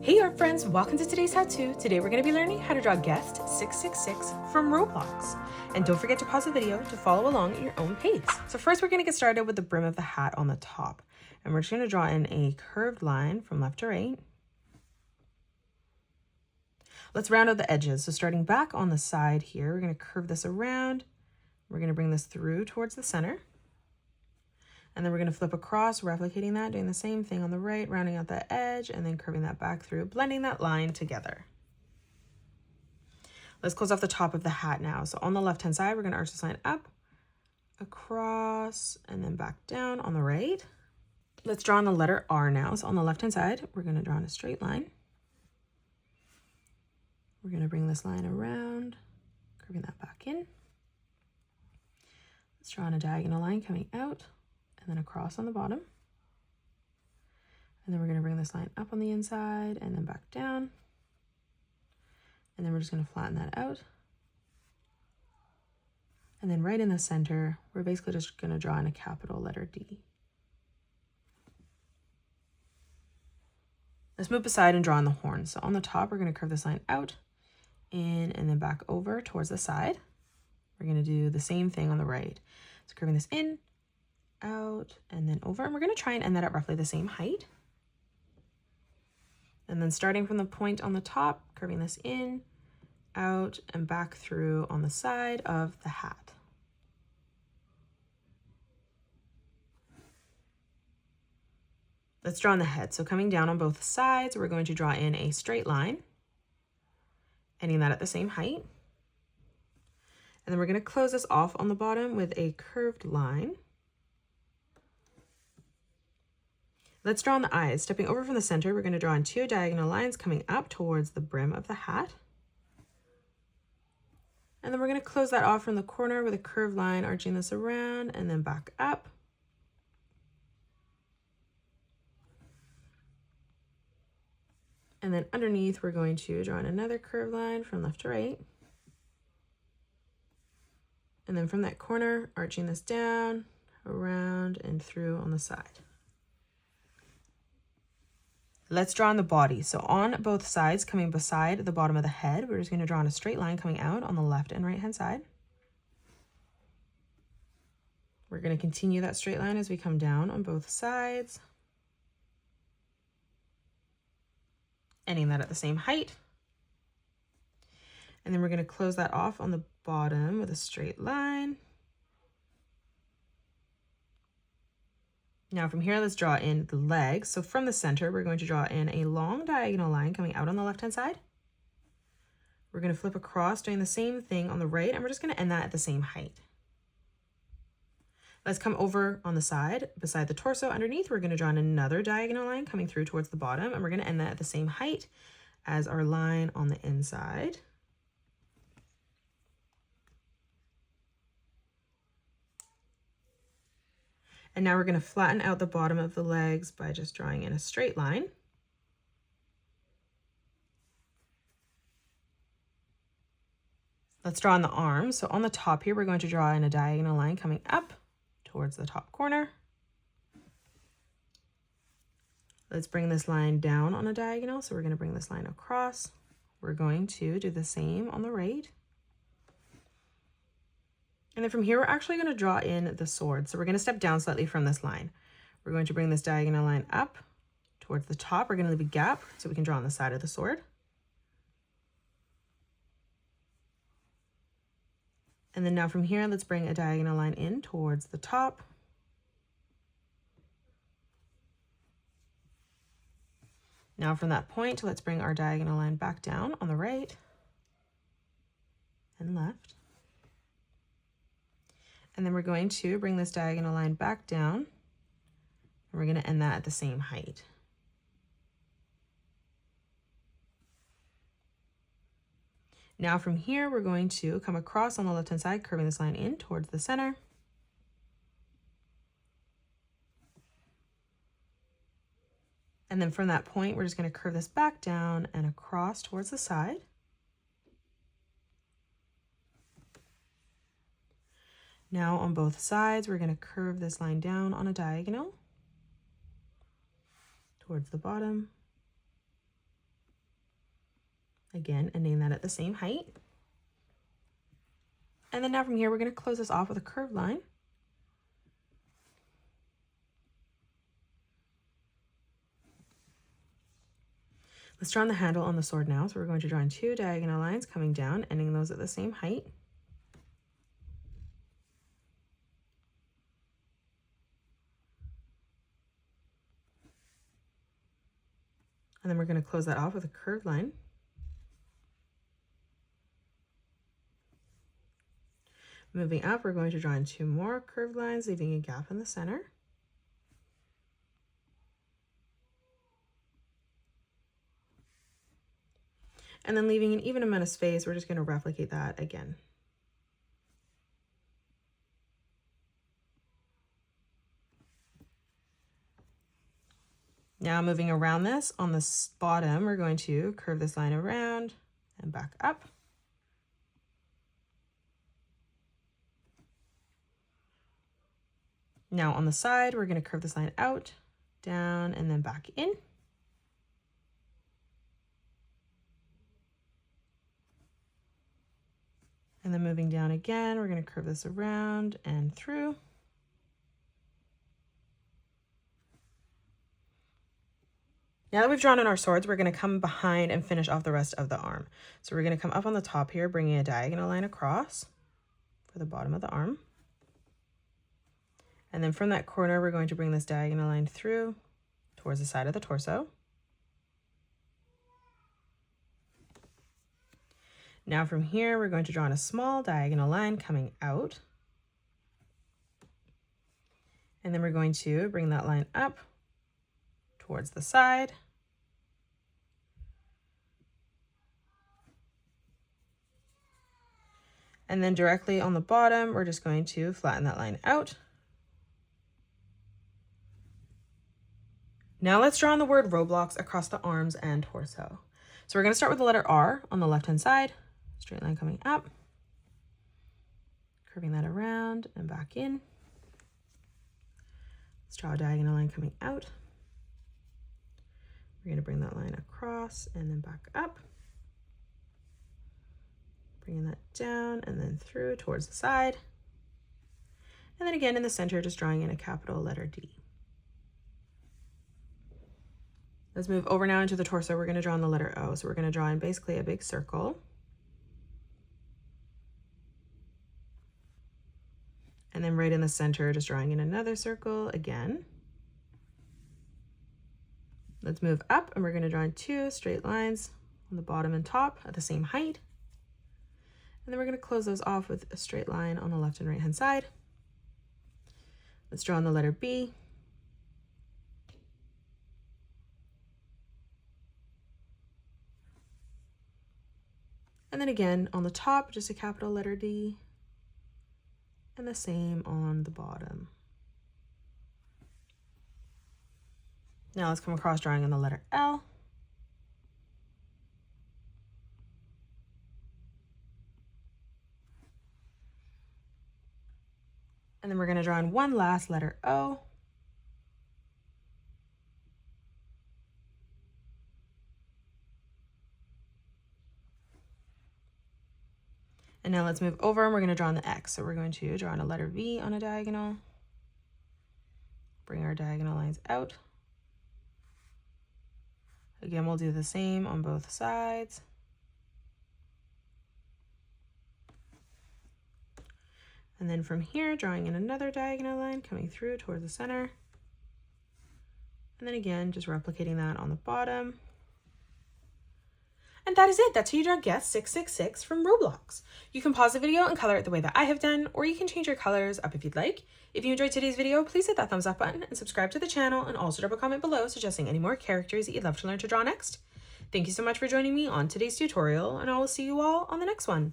Hey art friends, welcome to today's how-to. Today we're going to be learning how to draw guest 666 from Roblox. And don't forget to pause the video to follow along at your own pace. So first we're going to get started with the brim of the hat on the top. And we're just going to draw in a curved line from left to right. Let's round out the edges. So starting back on the side here, we're going to curve this around. We're going to bring this through towards the center. And then we're going to flip across, replicating that, doing the same thing on the right, rounding out that edge, and then curving that back through, blending that line together. Let's close off the top of the hat now. So on the left-hand side, we're going to arch this line up, across, and then back down on the right. Let's draw on the letter R now. So on the left-hand side, we're going to draw in a straight line. We're going to bring this line around, curving that back in. Let's draw on a diagonal line coming out, and then across on the bottom. And then we're going to bring this line up on the inside and then back down. And then we're just going to flatten that out. And then right in the center, we're basically just going to draw in a capital letter D. Let's move beside and draw on the horn. So on the top, we're going to curve this line out, in, and then back over towards the side. We're going to do the same thing on the right. So curving this in, out, and then over, and we're going to try and end that at roughly the same height. And then starting from the point on the top, curving this in, out, and back through on the side of the hat. Let's draw on the head. So coming down on both sides, we're going to draw in a straight line, ending that at the same height. And then we're going to close this off on the bottom with a curved line. Let's draw on the eyes. Stepping over from the center, we're going to draw in two diagonal lines coming up towards the brim of the hat. And then we're going to close that off from the corner with a curved line, arching this around and then back up. And then underneath, we're going to draw in another curved line from left to right. And then from that corner, arching this down, around, and through on the side. Let's draw on the body. So on both sides, coming beside the bottom of the head, we're just going to draw in a straight line coming out on the left and right hand side. We're going to continue that straight line as we come down on both sides, ending that at the same height. And then we're going to close that off on the bottom with a straight line. Now from here, let's draw in the legs. So from the center, we're going to draw in a long diagonal line coming out on the left-hand side. We're going to flip across, doing the same thing on the right, and we're just going to end that at the same height. Let's come over on the side, beside the torso underneath, we're going to draw in another diagonal line coming through towards the bottom, and we're going to end that at the same height as our line on the inside. And now we're going to flatten out the bottom of the legs by just drawing in a straight line. Let's draw on the arms. So on the top here, we're going to draw in a diagonal line coming up towards the top corner. Let's bring this line down on a diagonal. So we're going to bring this line across. We're going to do the same on the right. And then from here, we're actually going to draw in the sword. So we're going to step down slightly from this line. We're going to bring this diagonal line up towards the top. We're going to leave a gap so we can draw on the side of the sword. And then now from here, let's bring a diagonal line in towards the top. Now from that point, let's bring our diagonal line back down on the right and left. And then we're going to bring this diagonal line back down, and we're going to end that at the same height. Now from here, we're going to come across on the left-hand side, curving this line in towards the center. And then from that point, we're just going to curve this back down and across towards the side. Now on both sides, we're going to curve this line down on a diagonal towards the bottom. Again, ending that at the same height. And then now from here, we're going to close this off with a curved line. Let's draw on the handle on the sword now. So we're going to draw in 2 diagonal lines coming down, ending those at the same height. And then we're going to close that off with a curved line. Moving up, we're going to draw in 2 more curved lines, leaving a gap in the center. And then leaving an even amount of space, we're just going to replicate that again. Now moving around this, on the bottom, we're going to curve this line around and back up. Now on the side, we're going to curve this line out, down, and then back in. And then moving down again, we're going to curve this around and through. Now that we've drawn in our swords, we're going to come behind and finish off the rest of the arm. So we're going to come up on the top here, bringing a diagonal line across for the bottom of the arm. And then from that corner, we're going to bring this diagonal line through towards the side of the torso. Now from here, we're going to draw in a small diagonal line coming out. And then we're going to bring that line up towards the side. And then directly on the bottom, we're just going to flatten that line out. Now let's draw on the word Roblox across the arms and torso. So we're going to start with the letter R on the left-hand side, straight line coming up, curving that around and back in. Let's draw a diagonal line coming out. We're going to bring that line across and then back up, bringing that down and then through towards the side. And then again in the center, just drawing in a capital letter D. Let's move over now into the torso. We're going to draw in the letter O. So we're going to draw in basically a big circle. And then right in the center, just drawing in another circle again. Let's move up and we're going to draw in 2 straight lines on the bottom and top at the same height. And then we're going to close those off with a straight line on the left and right hand side. Let's draw in the letter B. And then again on the top, just a capital letter D. And the same on the bottom. Now let's come across drawing in the letter L. And then we're going to draw in one last letter O. And now let's move over and we're going to draw in the X. So we're going to draw in a letter V on a diagonal. Bring our diagonal lines out. Again, we'll do the same on both sides. And then from here, drawing in another diagonal line coming through toward the center. And then again, just replicating that on the bottom. And that is it. That's how you draw Guest 666 from Roblox. You can pause the video and color it the way that I have done, or you can change your colors up if you'd like. If you enjoyed today's video, please hit that thumbs up button and subscribe to the channel, and also drop a comment below suggesting any more characters that you'd love to learn to draw next. Thank you so much for joining me on today's tutorial, and I will see you all on the next one.